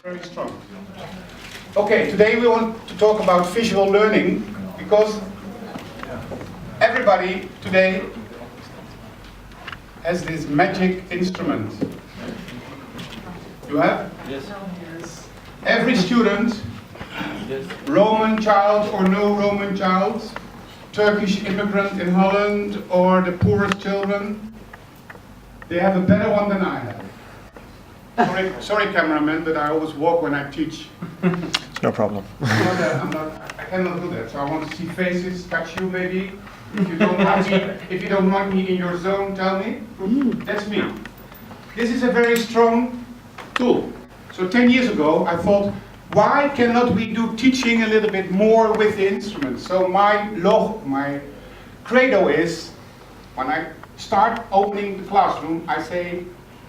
Very strong. Okay, today we want to talk about visual learning because everybody today has this magic instrument. You have? Yes. Every student, Yes. Roman child or no Roman child, Turkish immigrant in Holland or the poorest children, they have a better one than I have. Sorry cameraman, but I always walk when I teach. No problem. I cannot do that. So I want to see faces, touch you maybe. If you don't want me in your zone, tell me. That's me. This is a very strong tool. So 10 years ago I thought, why cannot we do teaching a little bit more with the instruments? So my credo is, when I start opening the classroom, I say,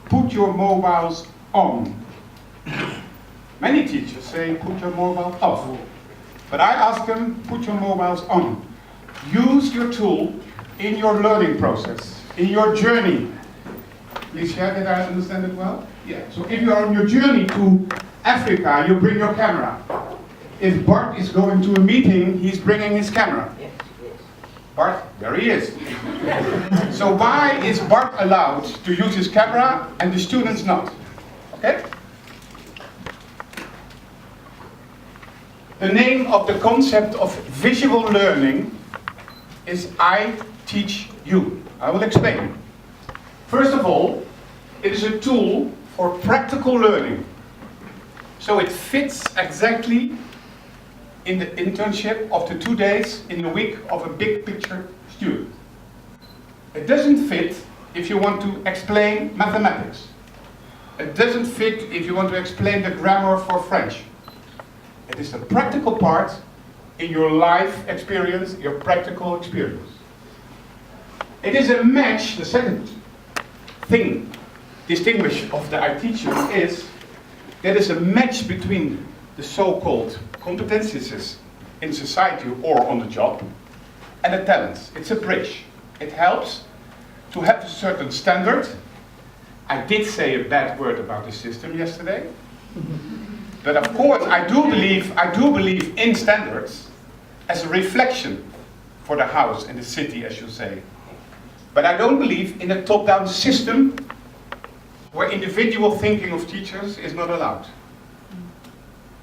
put your mobiles on. Many teachers say, put your mobile off. But I ask them, put your mobiles on. Use your tool in your learning process, in your journey. Please share, did I understand it well? Yeah. So if you are on your journey to Africa, you bring your camera. If Bart is going to a meeting, he's bringing his camera. Yes. Bart, there he is. So why is Bart allowed to use his camera and the students not? Okay? The name of the concept of visual learning is iTeachYou. I will explain. First of all, it is a tool for practical learning. So it fits exactly in the internship of the 2 days in a week of a big picture student. It doesn't fit if you want to explain mathematics. It doesn't fit if you want to explain the grammar for French. It is the practical part in your life experience, your practical experience. It is a match. The second thing distinguished of the iTeachYou is that is a match between the so-called competencies in society or on the job and the talents. It's a bridge. It helps to have a certain standard. I did say a bad word about the system yesterday. But of course I do believe in standards as a reflection for the house and the city, as you say. But I don't believe in a top-down system where individual thinking of teachers is not allowed.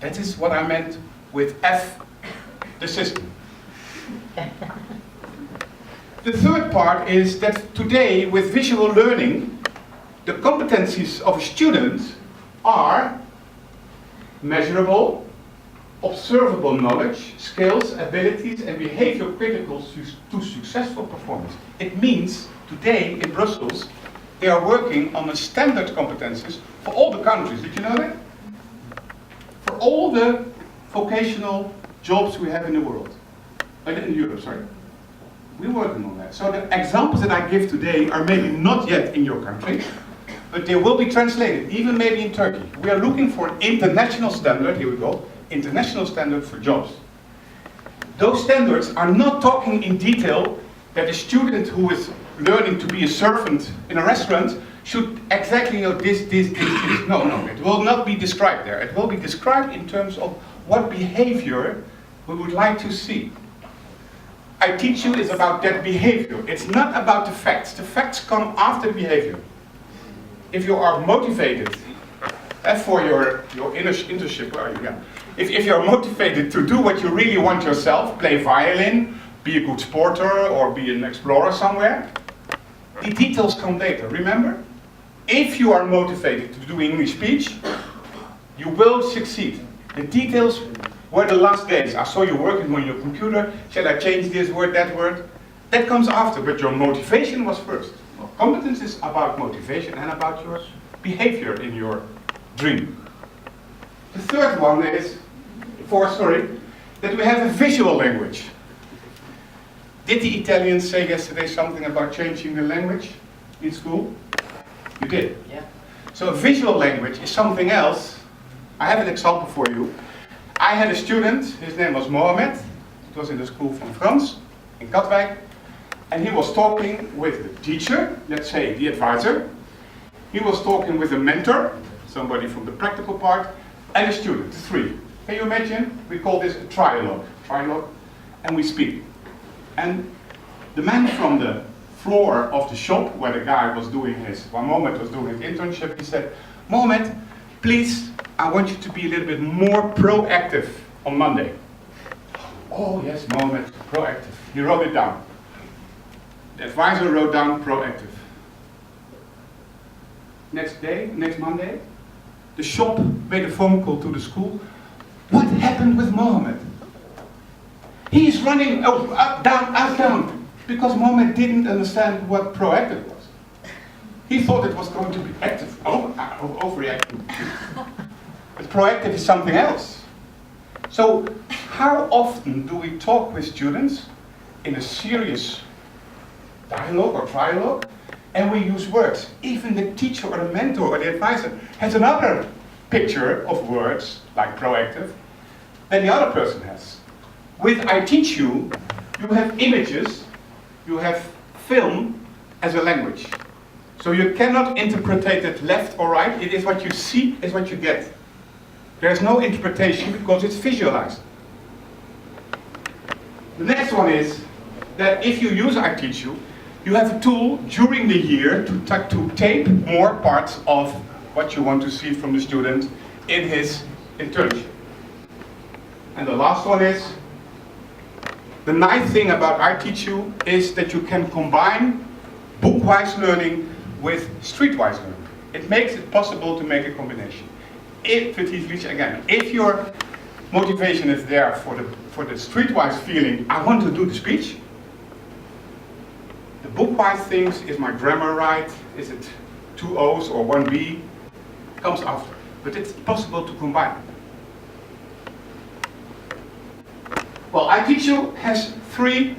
That is what I meant with F, the system. The third part is that today, with visual learning, the competencies of a student are measurable, observable knowledge, skills, abilities, and behavior critical to successful performance. It means today in Brussels, they are working on the standard competencies for all the countries. Did you know that? For all the vocational jobs we have in the world. In Europe, sorry. We're working on that. So the examples that I give today are maybe not yet in your country, but they will be translated, even maybe in Turkey. We are looking for an international standard, here we go, international standard for jobs. Those standards are not talking in detail that a student who is learning to be a servant in a restaurant should exactly know this. No, it will not be described there. It will be described in terms of what behavior we would like to see. iTeachYou is about that behavior. It's not about the facts. The facts come after the behavior. If you are motivated for your internship, if you're motivated to do what you really want yourself, play violin, be a good sporter, or be an explorer somewhere, the details come later, remember? If you are motivated to do English speech, you will succeed. The details were the last days. I saw you working on your computer, shall I change this word, that word? That comes after, but your motivation was first. Well, competence is about motivation and about your behavior in your dream. The third one is, that we have a visual language. Did the Italians say yesterday something about changing the language in school? You did. Yeah. So a visual language is something else. I have an example for you. I had a student, his name was Mohamed. It was in the school from France, in Katwijk. And he was talking with the teacher, let's say the advisor. He was talking with a mentor, somebody from the practical part. and a student, the three. Can you imagine? We call this a trialogue. Trialogue, and we speak. And the man from the floor of the shop, where the guy was doing Mohamed was doing his internship, he said, Mohamed, please, I want you to be a little bit more proactive on Monday. Oh yes, Mohamed, proactive. He wrote it down. The advisor wrote down proactive. Next day, next Monday, the shop made a phone call to the school. What happened with Mohamed? He is running up, down, because Mohamed didn't understand what proactive was. He thought it was going to be active, overreacting. But proactive is something else. So, how often do we talk with students in a serious dialogue or trialogue, and we use words? Even the teacher or the mentor or the advisor has another picture of words, like proactive, than the other person has. With iTeachYou, you have images, you have film as a language. So you cannot interpret it left or right, it is what you see, is what you get. There's no interpretation because it's visualized. The next one is that if you use iTeachYou, you have a tool during the year to tape more parts of what you want to see from the student in his internship. And the last one is, the nice thing about iTeachYou is that you can combine book-wise learning with streetwise learning. It makes it possible to make a combination. If your motivation is there for the streetwise feeling, I want to do the speech, the book-wise things, is my grammar right, is it 2 O's or 1 B, comes after. But it's possible to combine. Well, iTeachYou has 3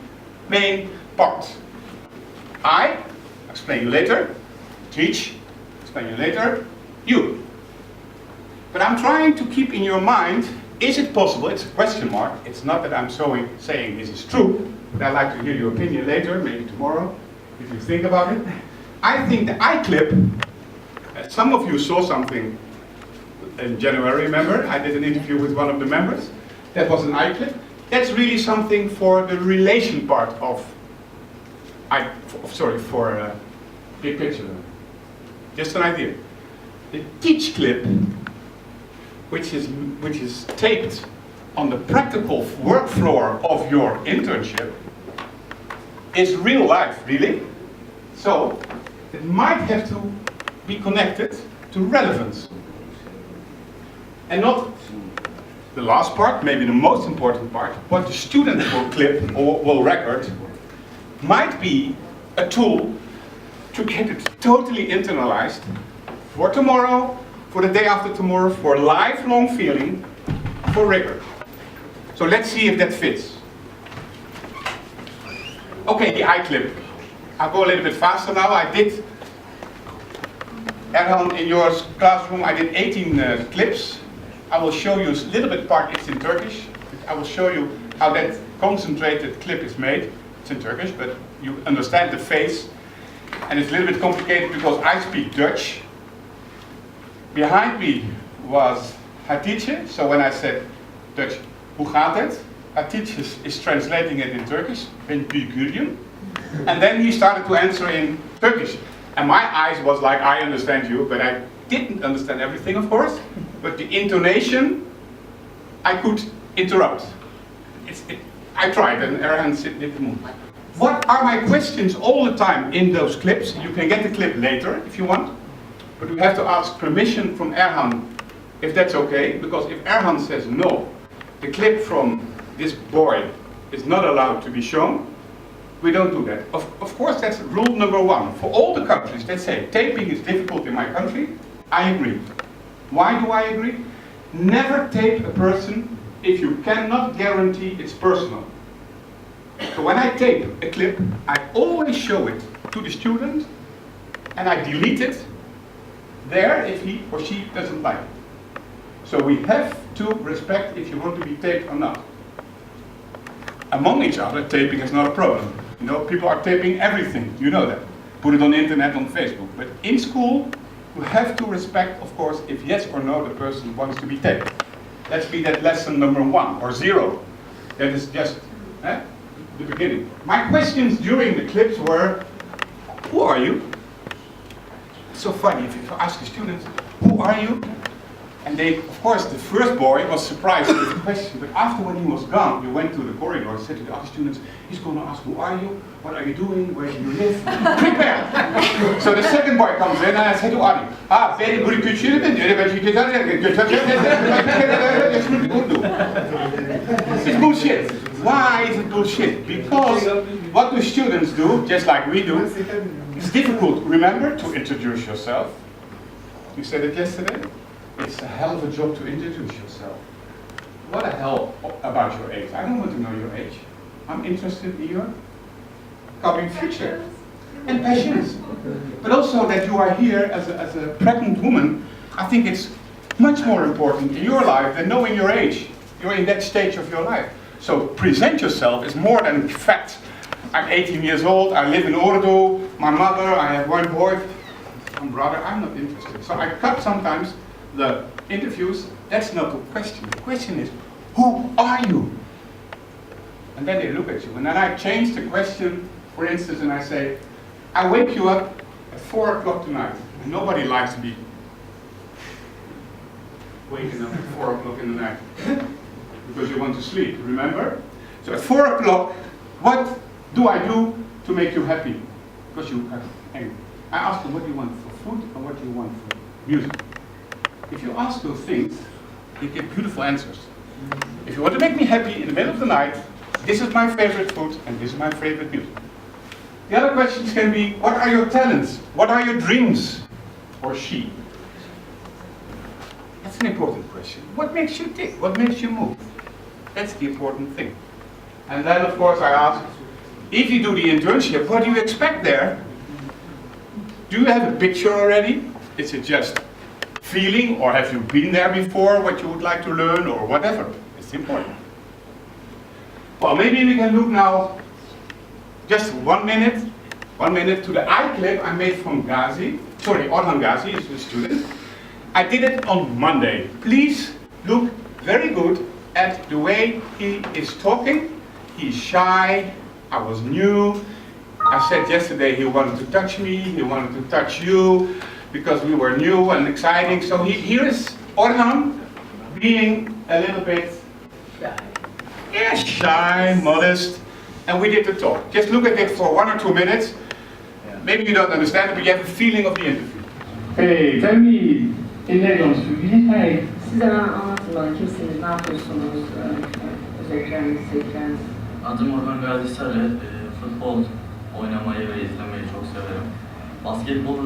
main parts. I, explain you later. Teach, explain you later. You. But I'm trying to keep in your mind, is it possible, it's a question mark, it's not that I'm saying this is true, but I'd like to hear your opinion later, maybe tomorrow, if you think about it. I think the iClip, some of you saw something in January, remember? I did an interview with one of the members. That was an iClip. That's really something for the relation part of, big picture. Just an idea. The teach clip, which is taped on the practical work floor of your internship, is real life, really. So it might have to be connected to relevance. And not the last part, maybe the most important part, what the student will clip or will record, might be a tool to get it totally internalized for tomorrow, for the day after tomorrow, for lifelong feeling, for rigor. So let's see if that fits. Okay, the iClip. I'll go a little bit faster now. I did, Erhan, in your classroom, I did 18 clips. I will show you a little bit part, it's in Turkish. I will show you how that concentrated clip is made. It's in Turkish, but you understand the face. And it's a little bit complicated because I speak Dutch. Behind me was Hatice, so when I said Dutch, hoe gaat het? Hatice is translating it in Turkish, ben Bulgarian. And then he started to answer in Turkish. And my eyes was like, I understand you, but I didn't understand everything, of course. But the intonation, I could interrupt. I tried, and Erhan did move. What are my questions all the time in those clips? You can get the clip later if you want. But we have to ask permission from Erhan if that's okay. Because if Erhan says no, the clip from this boy is not allowed to be shown, we don't do that. Of course, that's rule number 1. For all the countries that say taping is difficult in my country, I agree. Why do I agree? Never tape a person if you cannot guarantee it's personal. So when I tape a clip, I always show it to the student and I delete it there if he or she doesn't like it. So we have to respect if you want to be taped or not. Among each other, taping is not a problem. You know, people are taping everything, you know that. Put it on the internet, on Facebook. But in school, You have to respect, of course, if yes or no the person wants to be taken. Let's be that lesson number 1 or 0. That is just the beginning. My questions during the clips were, who are you? It's so funny if you ask the students, who are you? And they, of course, the first boy was surprised with the question, but after when he was gone, we went to the corridor and said to the other students, he's going to ask, who are you? What are you doing? Where do you live? Prepare! So the second boy comes in and I said, who are you? Ah, very good culture. It's bullshit. Why is it bullshit? Because what do students do, just like we do, it's difficult, remember, to introduce yourself. You said it yesterday. It's a hell of a job to introduce yourself. What the hell about your age? I don't want to know your age. I'm interested in your coming future and passions. But also that you are here as a pregnant woman, I think it's much more important in your life than knowing your age. You're in that stage of your life. So present yourself is more than facts. I'm 18 years old, I live in Urdu, my mother, I have one boy, one brother, I'm not interested. So I cut sometimes the interviews. That's not the question. The question is, who are you? And then they look at you. And then I change the question, for instance, and I say, I wake you up at 4 o'clock tonight. And nobody likes to be waking up at 4 o'clock in the night. Because you want to sleep, remember? So at 4 o'clock, what do I do to make you happy? Because you are angry. I ask them what do you want for food and what do you want for music. If you ask those things, you get beautiful answers. If you want to make me happy in the middle of the night, this is my favorite food and this is my favorite music. The other questions can be, what are your talents? What are your dreams? Or she. That's an important question. What makes you tick? What makes you move? That's the important thing. And then of course I ask, if you do the internship, what do you expect there? Do you have a picture already? Is it just feeling, or have you been there before, what you would like to learn, or whatever? It's important. Well, maybe we can look now, just 1 minute to the iClip I made from Ghazi. Sorry, Orhan Ghazi is a student. I did it on Monday. Please look very good at the way he is talking. He's shy, I was new. I said yesterday he wanted to touch me, he wanted to touch you, because we were new and exciting. So here is Orhan being a little bit shy, modest, and we did the talk. Just look at it for 1 or 2 minutes. Maybe you don't understand it, but you have a feeling of the interview. Hey, tell me in Nederlands, wie is hij? Size ben anlatın bana, kimsiniz, ne yapıyorsunuz, özellikleriniz. Adım Orhan Gazi Sarı, futbol oynamayı ve izlemeyi çok severim. Basketbolu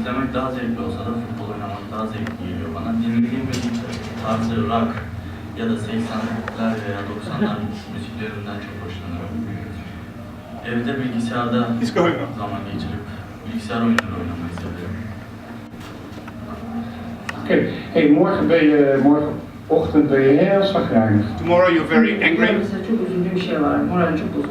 izlemek daha zevkli olsa da futbol oynamak daha zevkli geliyor bana. Dinlediğim müzik tarzı rock ya da 80'ler veya 90'lar müziklerinden çok hoşlanıyorum. Evde bilgisayarda zaman geçirip bilgisayar oyunları oynamayı seviyorum. Okay. Hey, morgenochtend ben je heel zagrijnig. Tomorrow you're very angry. Mesela çok üzüldüğüm bir şey var, moralim çok bozuk.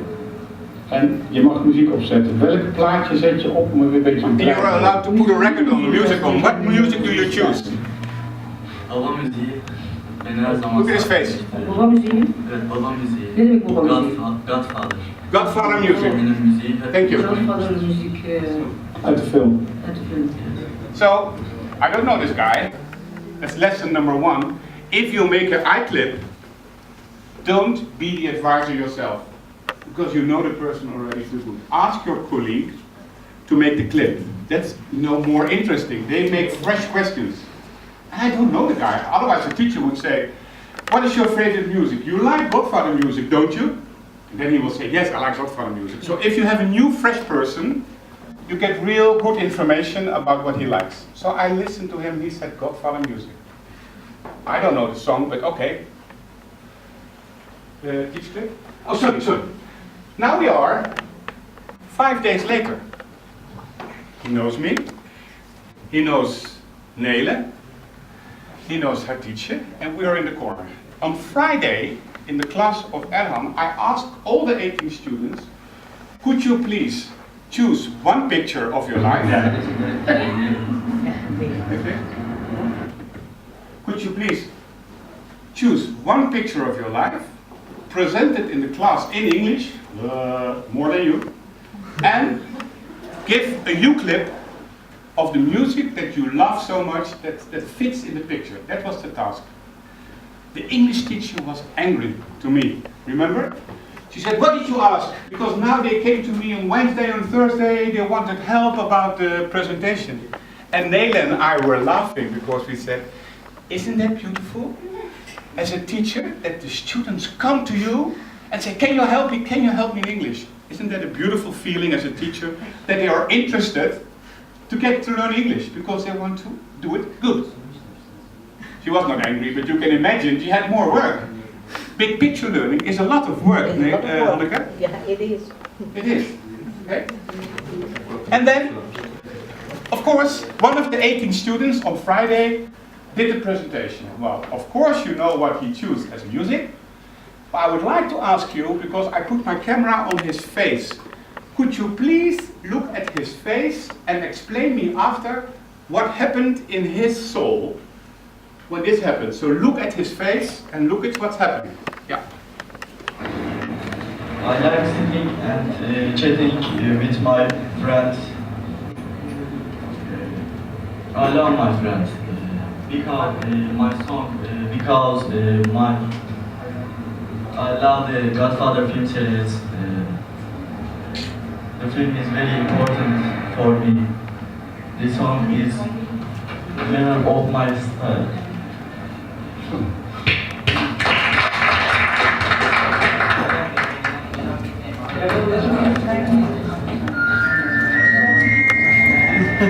En je mag muziek opzetten. Welk plaatje zet je op om er weer een beetje And you're allowed to put a record on, the music on. What music do you choose? Baba müziği beni her zaman... Look at his face. Baba müziği mi? Evet, baba müziği. Ne demek baba müziği? Godfather. Godfather music. Benim müziği. Thank you. Godfather müzik. uit de film. Uit de film. So, I don't know this guy. That's lesson number 1. If you make an iClip, don't be the advisor yourself. Because you know the person already too good. Ask your colleague to make the clip. That's more interesting. They make fresh questions. And I don't know the guy. Otherwise the teacher would say, what is your favorite music? You like Godfather music, don't you? And then he will say, yes, I like Godfather music. So if you have a new, fresh person, you get real good information about what he likes. So I listened to him, he said Godfather music. I don't know the song, but okay. Teach clip? Oh, sorry. Now we are 5 days later. He knows me. He knows Nele. He knows her teacher, and we are in the corner. On Friday, in the class of Erhan, I asked all the 18 students, could you please choose one picture of your life Okay. Could you please choose one picture of your life, present it in the class in English, more than you, and give a you clip of the music that you love so much that fits in the picture. That was the task. The English teacher was angry to me, remember? She said, what did you ask? Because now they came to me on Wednesday and Thursday, they wanted help about the presentation. And Nele and I were laughing because we said, isn't that beautiful? As a teacher, that the students come to you and say, can you help me in English? Isn't that a beautiful feeling as a teacher, that they are interested to get to learn English because they want to do it good? She was not angry, but you can imagine she had more work. Big picture learning is a lot of work, Hanneke? Yeah, it is. It is. Okay? And then, of course, one of the 18 students on Friday did the presentation. Well, of course you know what he chose as music. But I would like to ask you, because I put my camera on his face, could you please look at his face and explain me after what happened in his soul when this happened? So look at his face and look at what's happening. Yeah. I like sitting and chatting with my friends. I love my friends because my song, because I love the Godfather film series. The film is very important for me. The song is the manner of my style.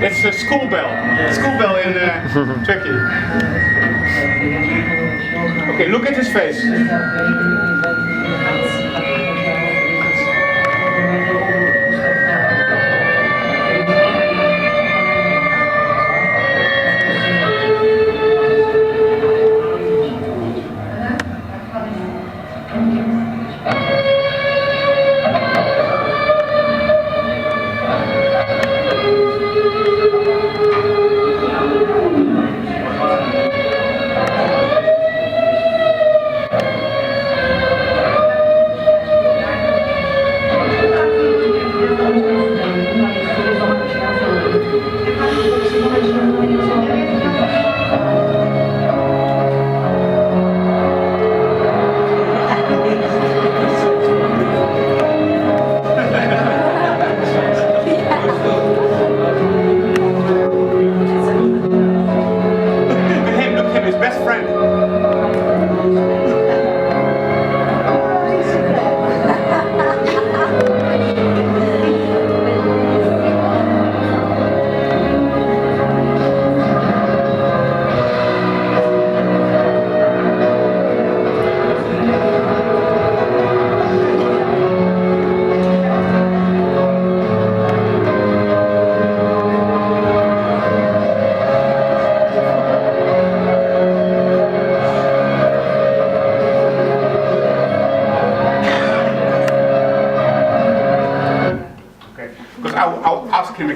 It's a school bell. Yes. School bell in Turkey. Okay, look at his face.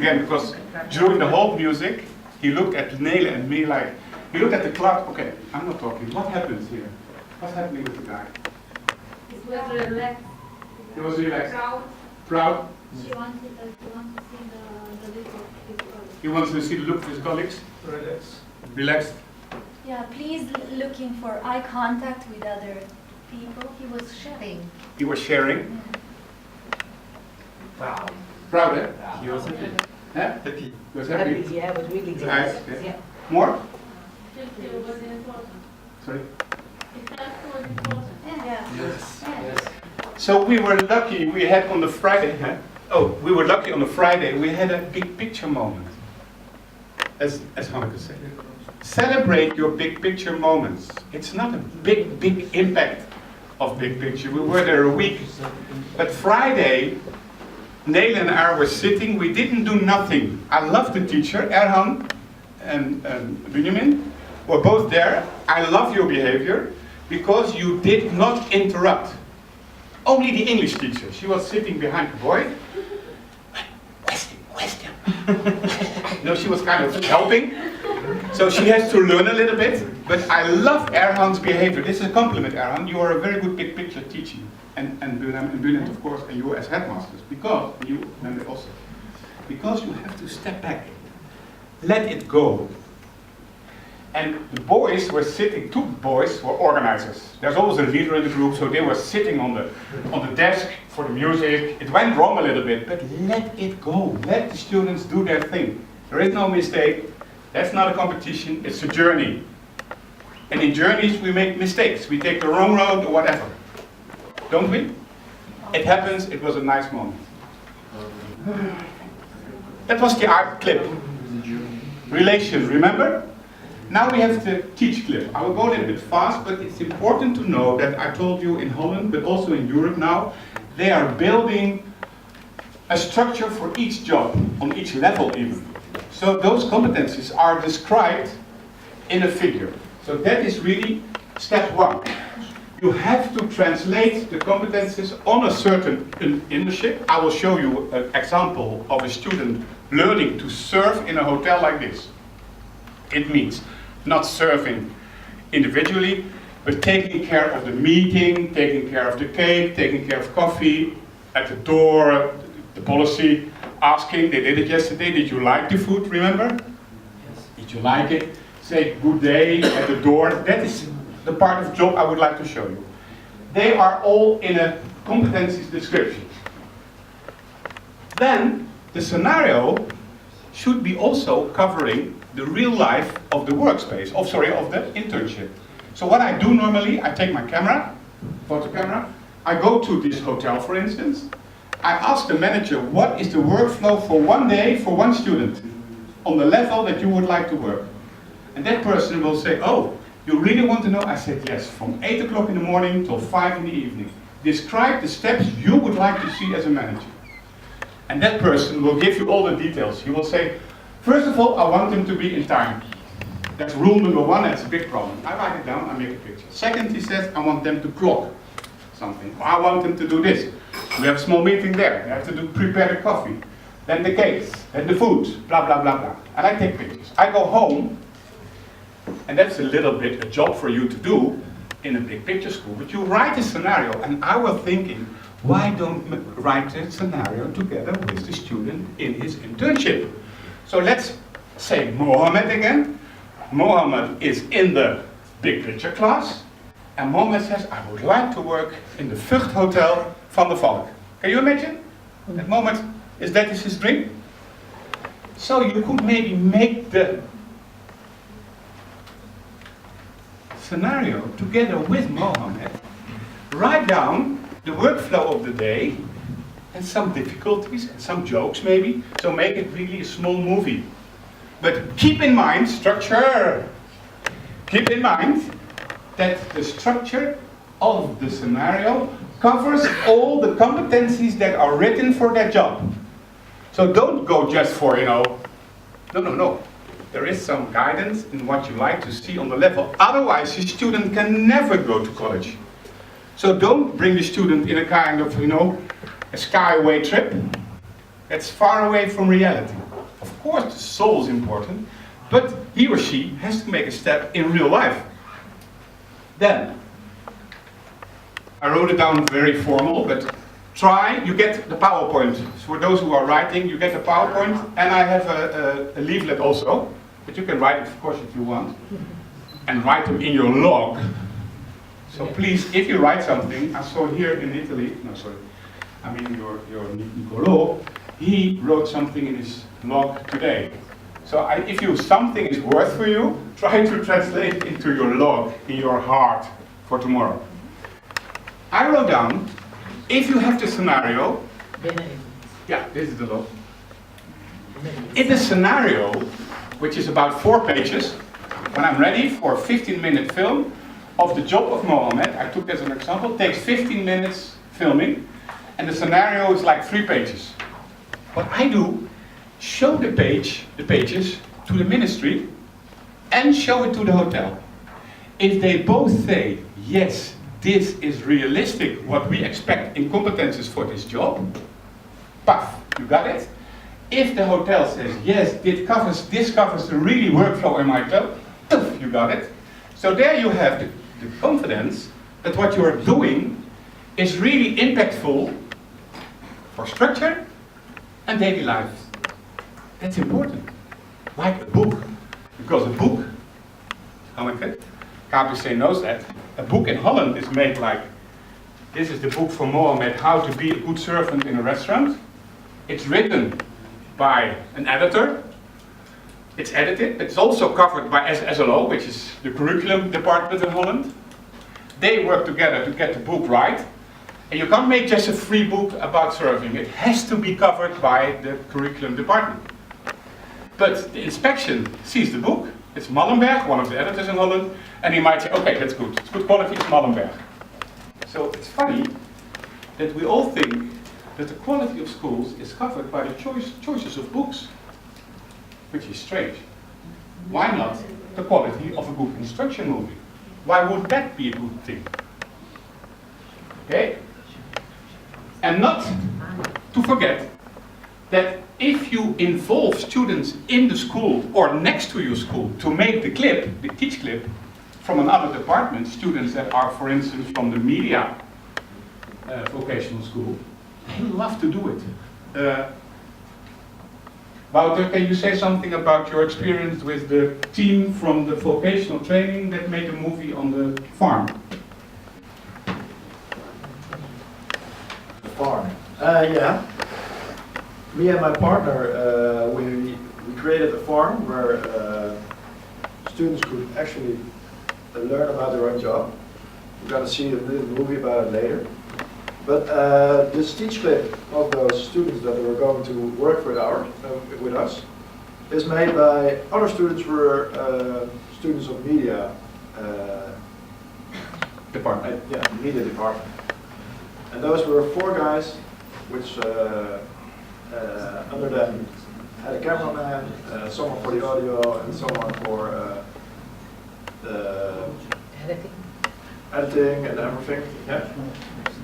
Because during the whole music, he looked at Nele and me like, he looked at the clock, okay, I'm not talking, what happens here? What's happening with the guy? It was relaxed. He was relaxed. Proud. Proud? She wanted to see the look of his colleagues. He wants to see the look of his colleagues? Relax. Relaxed? Yeah, please looking for eye contact with other people. He was sharing. He was sharing? Proud. Proud, eh? He was happy. Huh? Happy. He was happy? Happy, yeah, it was really good. Nice. Yeah. More? It was important. Sorry? It was important. Yeah. Yes. Yeah. Yes. So we were lucky, we had on the Friday, huh? Oh, we were lucky on the Friday, we had a big picture moment. As Hanneke said. Celebrate your big picture moments. It's not a big impact of big picture. We were there a week. But Friday, Nele and I were sitting, we didn't do nothing. I love the teacher, Erhan and Benjamin were both there. I love your behavior because you did not interrupt. Only the English teacher, she was sitting behind the boy. Question. No, she was kind of helping. So she has to learn a little bit, but I love Erhan's behavior. This is a compliment, Erhan. You are a very good big picture teacher. And Bülent, of course, and you as headmasters. Because, you also, because you have to step back. Let it go. And the boys were sitting, two boys were organizers. There's always a leader in the group, so they were sitting on the desk for the music. It went wrong a little bit, but let it go. Let the students do their thing. There is no mistake. That's not a competition, it's a journey. And in journeys we make mistakes. We take the wrong road or whatever. Don't we? It happens, it was a nice moment. That was the art clip. Relations, remember? Now we have the teach clip. I will go a little bit fast, but it's important to know that I told you in Holland, but also in Europe now, they are building a structure for each job, on each level even. So those competencies are described in a figure. So that is really step one. You have to translate the competencies on a certain internship. I will show you an example of a student learning to serve in a hotel like this. It means not serving individually, but taking care of the meeting, taking care of the cake, taking care of coffee, at the door, the policy, asking, they did it yesterday, did you like the food, remember? Yes. Did you like it? Say good day at the door. That is the part of job I would like to show you. They are all in a competencies description. Then the scenario should be also covering the real life of the workspace, of the internship. So what I do normally, I take my camera, photo camera, I go to this hotel for instance, I ask the manager what is the workflow for one day for one student on the level that you would like to work. And that person will say, oh, you really want to know? I said, yes, from 8 o'clock in the morning till 5 in the evening. Describe the steps you would like to see as a manager. And that person will give you all the details. He will say, first of all, I want them to be in time. That's rule number one, that's a big problem. I write it down, I make a picture. Second, he says, I want them to clock something. I want them to do this. We have a small meeting there. They have to prepare the coffee, then the cakes, then the food, blah, blah, blah, blah. And I take pictures. I go home, and that's a little bit a job for you to do in a big picture school, but you write a scenario, and I was thinking, why don't we write a scenario together with the student in his internship? So let's say Mohammed again. Mohammed is in the big picture class, and Mohammed says, I would like to work in the Vught Hotel van de Valk. Can you imagine? At Mohammed, that is his dream? So you could maybe make the scenario together with Mohammed, write down the workflow of the day and some difficulties and some jokes maybe, so make it really a small movie. But keep in mind, structure, keep in mind that the structure of the scenario covers all the competencies that are written for that job. So don't go just for, no. There is some guidance in what you like to see on the level. Otherwise, your student can never go to college. So don't bring the student in a kind of, a skyway trip. That's far away from reality. Of course, the soul is important, but he or she has to make a step in real life. Then, I wrote it down very formal, but you get the PowerPoint. So for those who are writing, you get the PowerPoint, and I have a leaflet also. But you can write it, of course, if you want, and write them in your log. So please, if you write something, I saw here in Italy, your Niccolò, he wrote something in his log today. So if something is worth for you, try to translate it into your log, in your heart, for tomorrow. I wrote down, if you have the scenario, yeah, this is the log. In the scenario, which is about 4 pages, when I'm ready for a 15-minute film of the job of Mohammed, I took as an example, takes 15 minutes filming, and the scenario is like 3 pages. What I do, show the pages to the ministry, and show it to the hotel. If they both say, yes, this is realistic, what we expect in competences for this job, paf, you got it. If the hotel says, yes, this covers the really workflow in my hotel, poof, you got it. So there you have the confidence that what you are doing is really impactful for structure and daily life. That's important. Like a book. Because a book, KBC knows that, a book in Holland is made like, this is the book from Mohammed, How to Be a Good Servant in a Restaurant. It's written by an editor. It's edited. It's also covered by SLO, which is the curriculum department in Holland. They work together to get the book right. And you can't make just a free book about serving. It has to be covered by the curriculum department. But the inspection sees the book. It's Mallenberg, one of the editors in Holland, and he might say, okay, that's good. It's good quality, it's Mallenberg. So it's funny that we all think that the quality of schools is covered by the choices of books, which is strange. Why not the quality of a good instruction movie? Why would that be a good thing? Okay? And not to forget that if you involve students in the school or next to your school to make the clip, the teach clip, from another department, students that are, for instance, from the media vocational school, they love to do it. Wouter, can you say something about your experience with the team from the vocational training that made a movie on the farm? The farm. Yeah. Me and my partner, we created a farm where students could actually learn about their own job. We're going to see a little movie about it later. But this teach clip of those students that were going to work with us is made by other students who were students of media Department. Media department. And those were 4 guys, which under them had a cameraman, someone for the audio, and someone for the editing and everything. Yeah.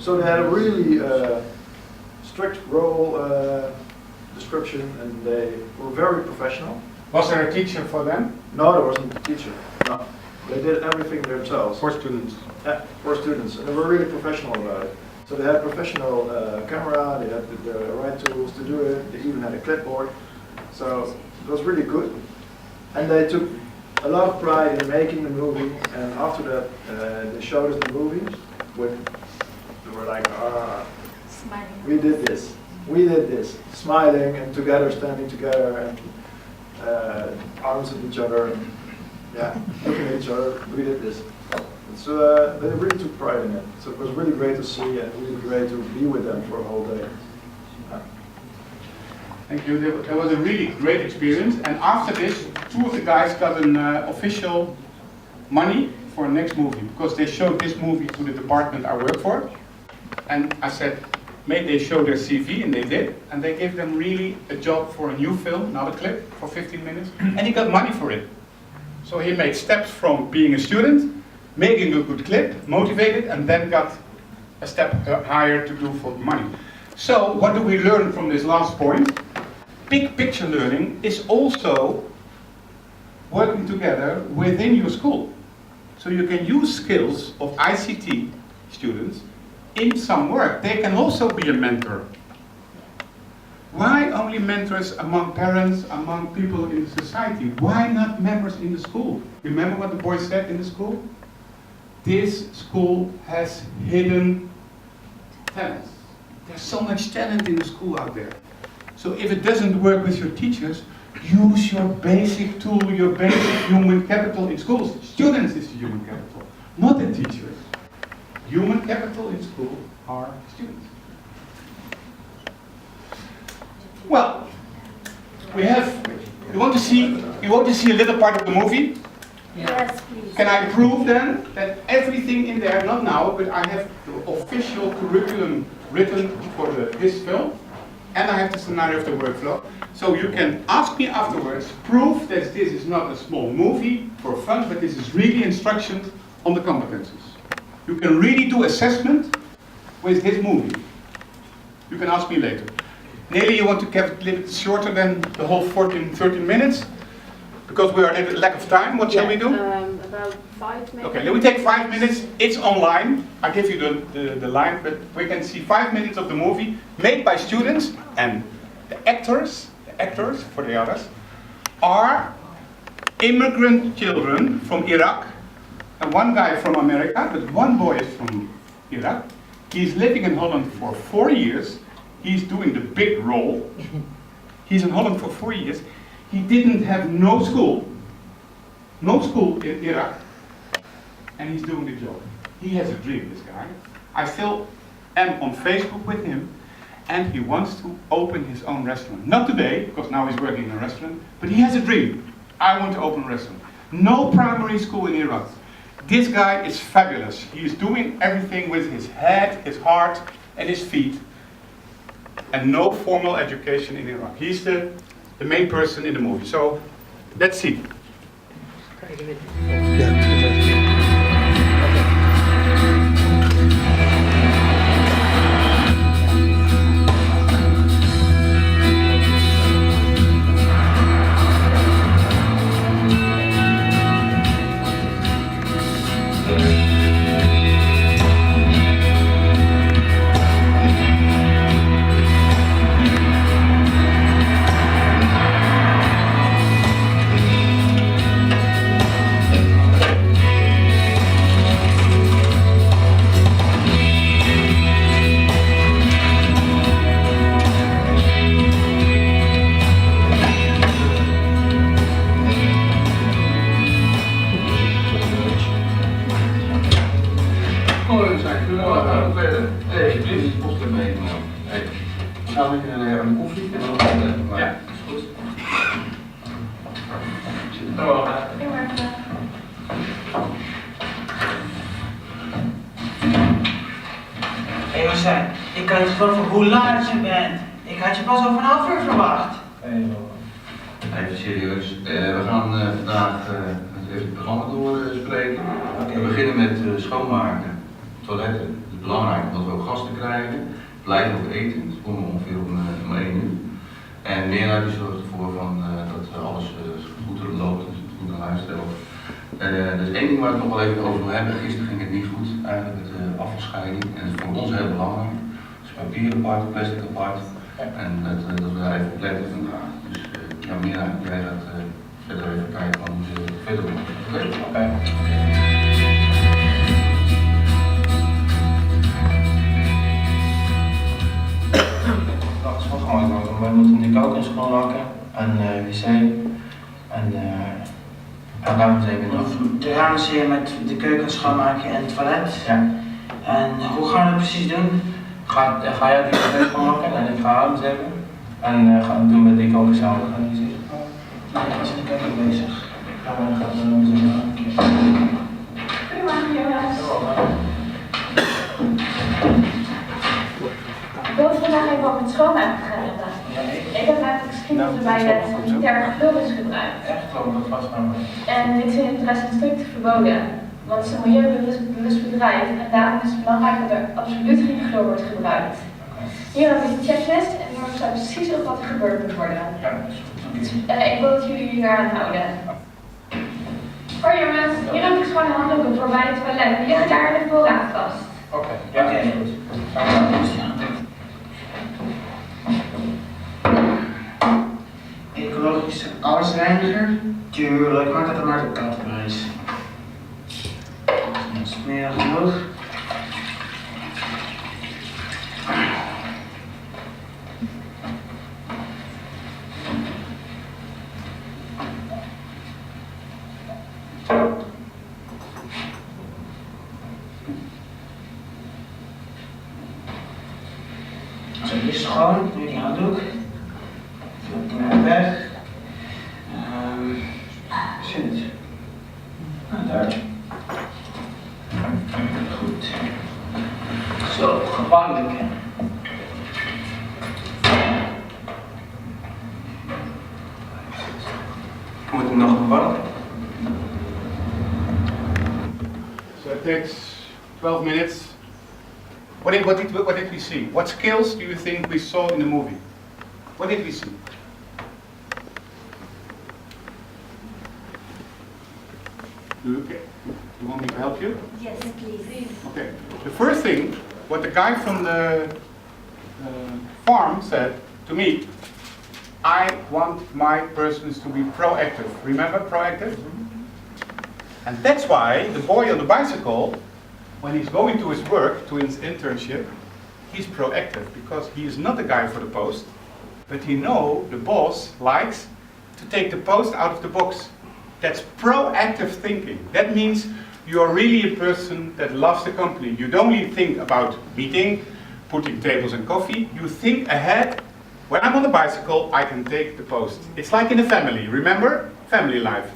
So they had a really strict role description, and they were very professional. Was there a teacher for them? No, there wasn't a teacher. No, they did everything themselves. For students? Yeah, for students, and they were really professional about it. So they had professional camera, they had the right tools to do it, they even had a clipboard. So it was really good. And they took a lot of pride in making the movie, and after that they showed us the movie they were like, Smiling. we did this, smiling and together, standing together, and arms at each other, and looking at each other, we did this. So they really took pride in it. So it was really great to see and really great to be with them for a whole day. Thank you. That was a really great experience. And after this, 2 of the guys got an official money for a next movie, because they showed this movie to the department I work for. And I said, may they show their CV, and they did. And they gave them really a job for a new film, another clip for 15 minutes. And he got money for it. So he made steps from being a student, making a good clip, motivated, and then got a step higher to do for money. So what do we learn from this last point? Big picture learning is also working together within your school. So you can use skills of ICT students in some work. They can also be a mentor. Why only mentors among parents, among people in society? Why not members in the school? Remember what the boy said in the school? This school has hidden talents. There's so much talent in the school out there. So if it doesn't work with your teachers, use your basic tool, your basic human capital in schools. Students is the human capital, not the teachers. Human capital in school are students. Well, you want to see a little part of the movie? Yes, please. Can I prove then that everything in there, not now, but I have the official curriculum written for this film, and I have the scenario of the workflow. So you can ask me afterwards, prove that this is not a small movie for fun, but this is really instructions on the competences. You can really do assessment with this movie. You can ask me later. Nelly, you want to keep it a little bit shorter than the whole 13 minutes? Because we are at a lack of time, what shall we do? About 5 minutes. Okay, let me take 5 minutes. It's online. I give you the line, but we can see 5 minutes of the movie made by students, and the actors for the others, are immigrant children from Iraq, and one guy from America, but one boy is from Iraq. He's living in Holland for 4 years. He's doing the big role. He's in Holland for 4 years. He didn't have no school in Iraq, and he's doing the job. He has a dream, this guy. I still am on Facebook with him, and he wants to open his own restaurant. Not today, because now he's working in a restaurant, but he has a dream. I want to open a restaurant. No primary school in Iraq. This guy is fabulous. He is doing everything with his head, his heart, and his feet, and no formal education in Iraq. He's the main person in the movie. So, let's see. Hé Marcel, ik kan niet geloven hoe laat je bent. Ik had je pas over een half uur verwacht. Even serieus. We gaan vandaag even het programma doorspreken. We beginnen met schoonmaken, toiletten. Het is belangrijk omdat we ook gasten krijgen. Blijven ook eten. Dat komen we ongeveer om 1 uur. En meerheid zorgt ervoor dat alles goed loopt, goed naar huis stelt. Er is 1 ding waar ik nog wel even over wil hebben. Gisteren ging het niet goed, eigenlijk met de afvalscheiding. En dat is voor ons heel belangrijk. Dus papier apart, plastic apart. En dat we daar even op letten vandaag. Dus ja, meerheid, jij gaat verder even kijken hoe ze verder doen. Oké. Dat is wel gewoon nodig. Wij moeten de keuken schoonmaken en wc en dames even nog. De dames hier met de keuken schoonmaken en het toilet. Ja. En hoe gaan we dat precies doen? Ga jij de keuken schoonmaken en ik ga dames even. En doen we de keuken zelf. Nee, ik was in de keuken bezig. Gaan we dames even. Goedemorgen jongens. Ik wil het vandaag even over het schoonmaken gaan hebben. Ik heb namelijk gezien dat er bij het militair gevul is gebruikt. Echt klopt, dat was maar. En dit is in het rest strikt verboden. Want het is een milieubewust bedrijf en daarom is het belangrijk dat er absoluut geen chloor wordt gebruikt. Hier heb ik de checklist en hier staat precies op wat er gebeurd moet worden. Ik wil dat jullie hier aan houden. Hoi jongens, hier heb ik schone handdoeken voor bij het toilet. Die liggen daar in de voorraad vast. Oké, ja, goed. Ecologische asreiniger? Tuurlijk, maak dat er maar de kattenprijs. Dat is meer dan genoeg. Zo, die is schoon, nu die handdoek. Die maar weg. Zit. Nou, daar. Goed. Zo, gebakken. Moet hem nog gebakken? So it takes 12 minutes. What did we see? What skills do you think we saw in the movie? What did we see? You want me to help you? Yes, please. Okay. The first thing, what the guy from the farm said to me, I want my persons to be proactive. Remember proactive? And that's why the boy on the bicycle, when he's going to his work, to his internship, he's proactive because he is not the guy for the post, but he knows the boss likes to take the post out of the box. That's proactive thinking. That means you are really a person that loves the company. You don't only think about meeting, putting tables and coffee, you think ahead. When I'm on the bicycle, I can take the post. It's like in a family, remember? Family life.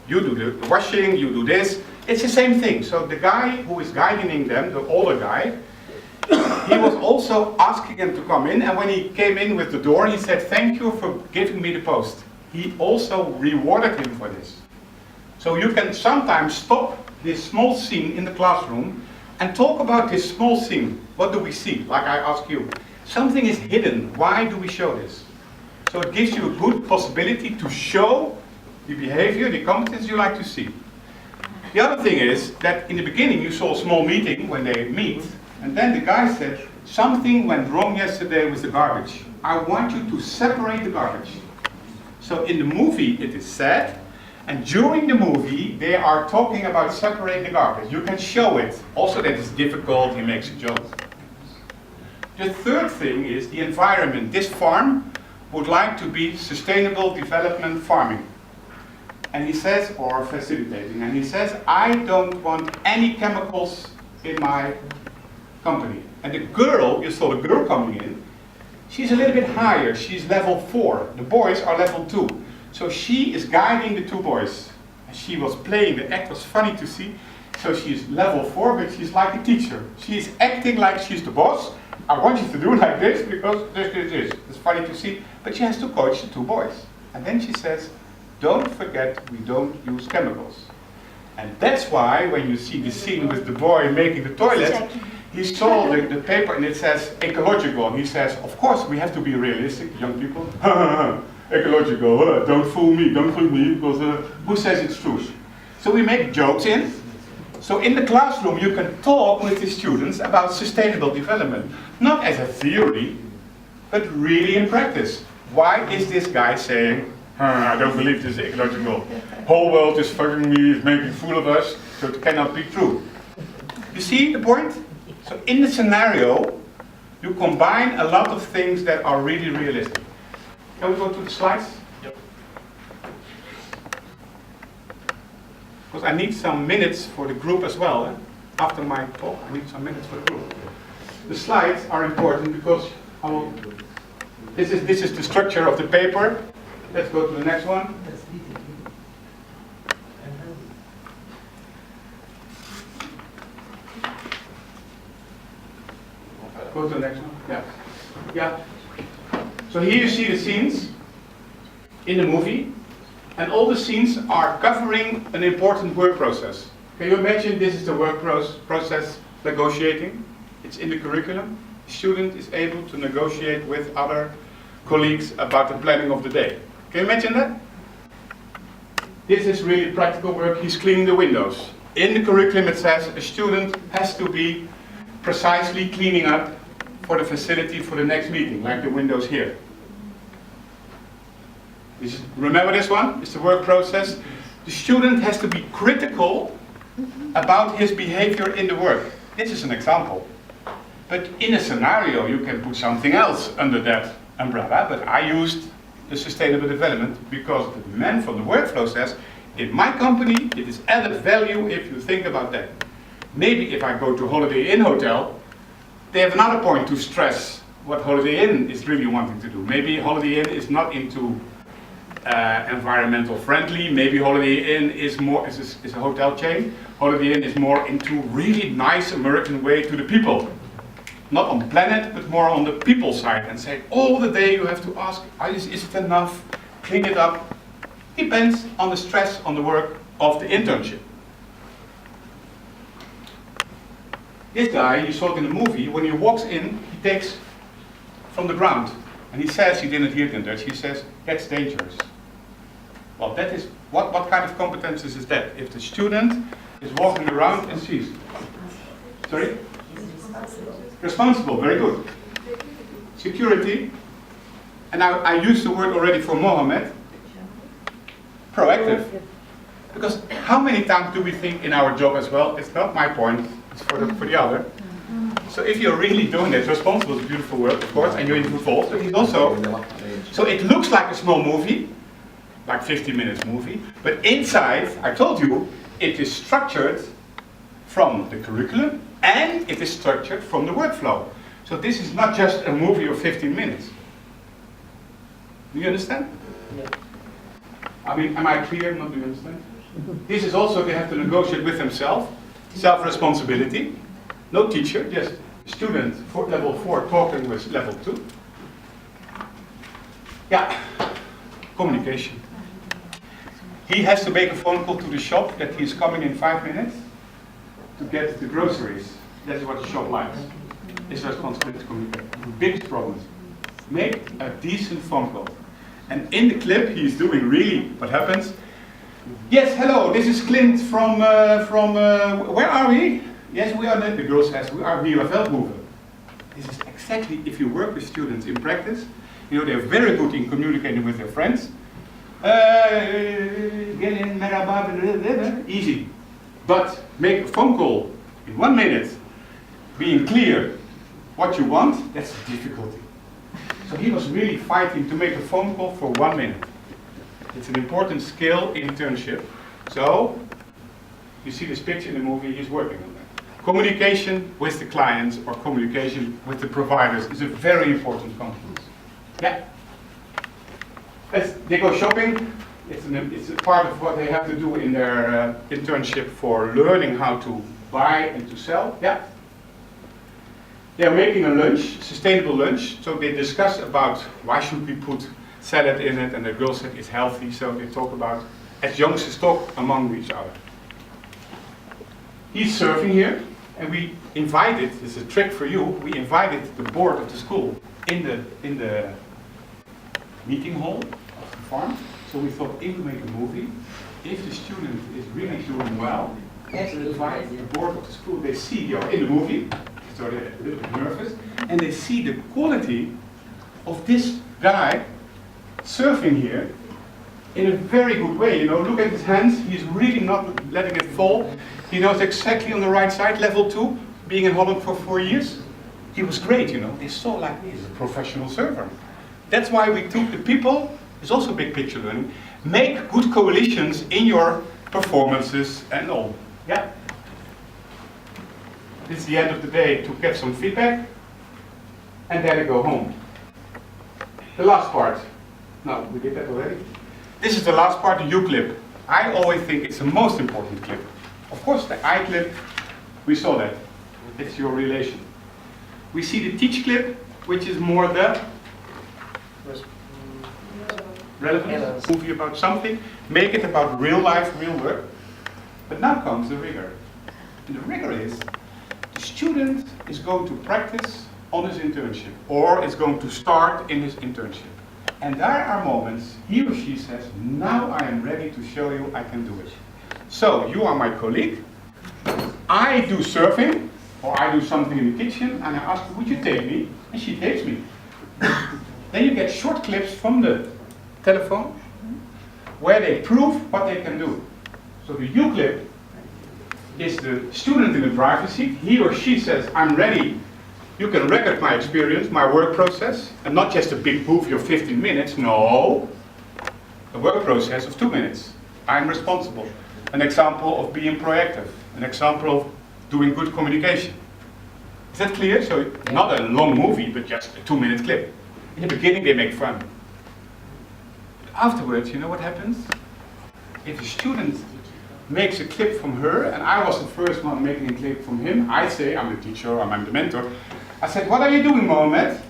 You do the washing, you do this. It's the same thing. So the guy who is guiding them, the older guy, he was also asking him to come in, and when he came in with the door, he said, thank you for giving me the post. He also rewarded him for this. So you can sometimes stop this small scene in the classroom and talk about this small scene. What do we see? Like I asked you. Something is hidden. Why do we show this? So it gives you a good possibility to show the behavior, the competence you like to see. The other thing is that in the beginning you saw a small meeting when they meet, and then the guy said, something went wrong yesterday with the garbage. I want you to separate the garbage. So in the movie it is said, and during the movie they are talking about separating the garbage. You can show it. Also that it's difficult, he makes a joke. The third thing is the environment. This farm would like to be sustainable development farming. And he says, or facilitating, and he says, I don't want any chemicals in my company. And the girl, you saw the girl coming in, she's a little bit higher, she's level 4. The boys are level 2. So she is guiding the two boys. And she was playing, the act was funny to see. So she's level 4, but she's like a teacher. She's acting like she's the boss. I want you to do like this, because this. It's funny to see, but she has to coach the two boys. And then she says, don't forget, we don't use chemicals. And that's why, when you see the scene with the boy making the toilet, he saw the paper and it says ecological. And he says, of course, we have to be realistic, young people. Ecological, don't fool me, because who says it's true? So we make jokes in. So in the classroom, you can talk with the students about sustainable development. Not as a theory, but really in practice. Why is this guy saying, I don't believe this is ecological. Whole world is fucking me, is making a fool of us, so it cannot be true. You see the point? So in the scenario, you combine a lot of things that are really realistic. Can we go to the slides? Yep. Because I need some minutes for the group as well. Eh? After my talk, I need some minutes for the group. The slides are important because this is the structure of the paper. Let's go to the next one. Go to the next one. Yeah. Yeah. So here you see the scenes in the movie, and all the scenes are covering an important work process. Can you imagine this is the work process negotiating? It's in the curriculum. The student is able to negotiate with other colleagues about the planning of the day. Can you imagine that? This is really practical work. He's cleaning the windows. In the curriculum it says a student has to be precisely cleaning up for the facility for the next meeting, like the windows here. Remember this one? It's the work process. The student has to be critical about his behavior in the work. This is an example. But in a scenario you can put something else under that umbrella, but I used the sustainable development because the man from the workflow says, in my company it is added value if you think about that. Maybe if I go to Holiday Inn hotel, they have another point to stress what Holiday Inn is really wanting to do. Maybe Holiday Inn is not into environmental friendly. Maybe Holiday Inn is more is a hotel chain. Holiday Inn is more into really nice American way to the people. Not on the planet, but more on the people side, and say all the day you have to ask, is it enough? Clean it up. Depends on the stress on the work of the internship. This guy, you saw it in the movie, when he walks in, he takes from the ground. And he says, he didn't hear it in Dutch, he says, that's dangerous. Well, that is, what kind of competences is that? If the student is walking around and sees. Sorry? Responsible, very good. Security. And I used the word already for Mohammed. Proactive. Because how many times do we think in our job as well, it's not my point, it's for the other. So if you're really doing that, responsible is a beautiful word, of course, and you're involved, but he's also, so it looks like a small movie, like 50 minutes movie, but inside, I told you, it is structured from the curriculum and it is structured from the workflow. So this is not just a movie of 15 minutes. Do you understand? Yeah. I mean, am I clear? Not do you understand? This is also, they have to negotiate with themselves, self-responsibility. No teacher, just student for level 4 talking with level 2. Yeah, communication. He has to make a phone call to the shop that he's coming in 5 minutes to get the groceries. That's what the shop likes. His responsibility to communicate. The biggest problem is make a decent phone call. And in the clip he's doing really what happens. Yes, hello, this is Clint from where are we? Yes, we are, the girl says, we are here at Veldhoven. This is exactly, if you work with students in practice, you know, they're very good in communicating with their friends. Easy. But make a phone call in 1 minute, being clear what you want, that's a difficulty. So he was really fighting to make a phone call for 1 minute. It's an important skill in internship. So, you see this picture in the movie, he's working on that. Communication with the clients or communication with the providers is a very important competence. Yeah. As they go shopping, it's a part of what they have to do in their internship for learning how to buy and to sell. Yeah. They're making a lunch, sustainable lunch, so they discuss about why should we put salad in it, and the girl said it's healthy, so they talk about, as youngsters talk among each other. He's serving here, and we invited, this is a trick for you, we invited the board of the school in the meeting hall of the farm. So we thought, if we make a movie, if the student is really doing well, let's invite the board of the school. They see you're in the movie, so they're a little bit nervous, and they see the quality of this guy surfing here in a very good way. You know, look at his hands, he's really not letting it fall. He knows exactly on the right side, level 2, being in Holland for 4 years. He was great, you know, they saw like he's a professional surfer. That's why we took the people, it's also big picture learning, make good coalitions in your performances and all. Yeah. This is the end of the day to get some feedback, and then I go home. The last part. No, we did that already. This is the last part, the U clip. I always think it's the most important clip. Of course, the I clip, we saw that. It's your relation. We see the teach clip, which is more the relevance, movie about something. Make it about real life, real work. But now comes the rigor. And the rigor is, the student is going to practice on his internship, or is going to start in his internship. And there are moments, he or she says, now I am ready to show you I can do it. So, you are my colleague, I do surfing, or I do something in the kitchen, and I ask her, would you take me? And she takes me. Then you get short clips from the telephone, where they prove what they can do. So the U clip is the student in the driver's seat, he or she says, I'm ready. You can record my experience, my work process, and not just a big movie of 15 minutes, no. A work process of 2 minutes. I'm responsible. An example of being proactive. An example of doing good communication. Is that clear? So not a long movie, but just a 2-minute clip. In the beginning they make fun. Afterwards, you know what happens? If a student makes a clip from her, and I was the first one making a clip from him, I say, I'm the teacher, I'm the mentor. I said, what are you doing, Mohammed?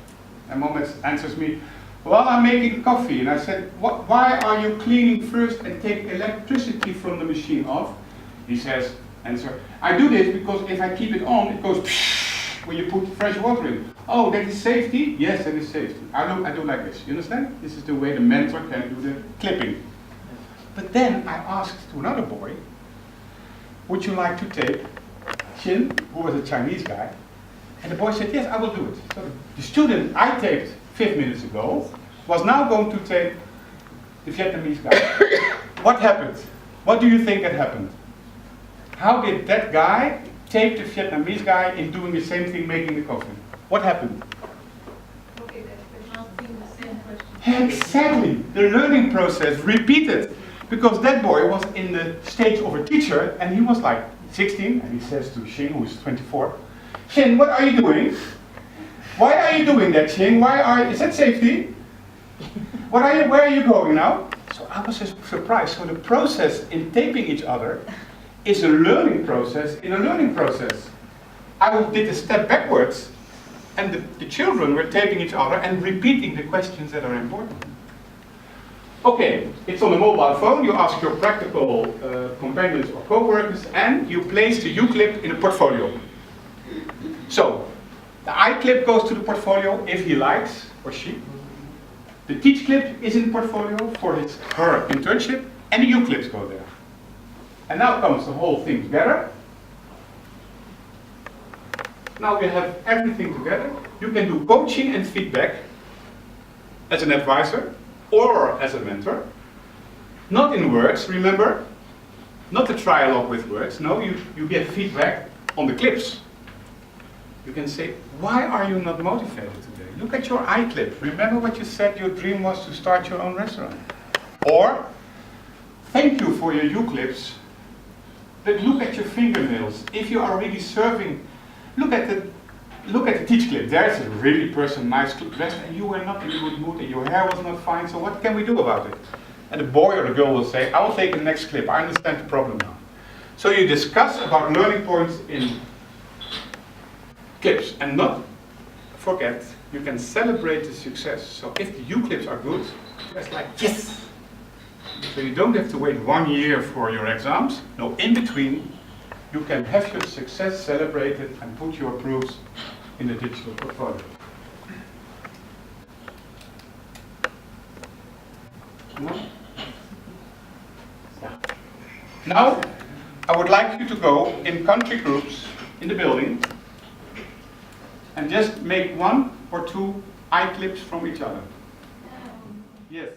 And Mohammed answers me, well, I'm making coffee. And I said, why are you cleaning first and take electricity from the machine off? He says, answer, I do this because if I keep it on, it goes psh. when you put fresh water in. Oh, that is safety? Yes, that is safety. I do like this. You understand? This is the way the mentor can do the clipping. But then I asked to another boy, would you like to tape Xin, who was a Chinese guy? And the boy said, yes, I will do it. So the student I taped 5 minutes ago was now going to tape the Vietnamese guy. What happened? What do you think had happened? How did that guy tape the Vietnamese guy in doing the same thing, making the coffee? What happened? Exactly. The learning process repeated. Because that boy was in the stage of a teacher, and he was like 16, and he says to Xin, who is 24, Xin, what are you doing? Why are you doing that, Xin? Is that safety? Where are you going now? So I was just surprised. So the process in taping each other is a learning process in a learning process. I did a step backwards, and the children were taping each other and repeating the questions that are important. Okay, it's on a mobile phone. You ask your practical companions or co-workers, and you place the U-clip in a portfolio. So, the I-clip goes to the portfolio if he likes, or she. The teach clip is in the portfolio for her internship, and the U-clips go there. And now comes the whole thing together. Now we have everything together. You can do coaching and feedback as an advisor, or as a mentor, not in words, remember, not a trialogue with words, no, you get feedback on the clips. You can say, why are you not motivated today? Look at your I-clip, remember what you said your dream was to start your own restaurant. Or, thank you for your U-clips, but look at your fingernails. If you are really serving, look at the teach clip. There's a really person, nice dressed, and you were not in a good mood, and your hair was not fine, so what can we do about it? And the boy or the girl will say, I will take the next clip, I understand the problem now. So you discuss about learning points in clips, and not forget, you can celebrate the success. So if the U-clips are good, it's like, yes! So you don't have to wait 1 year for your exams. No, in between, you can have your success celebrated and put your proofs in the digital portfolio. No? Yeah. Now, I would like you to go in country groups in the building and just make 1 or 2 I-clips from each other. Yes.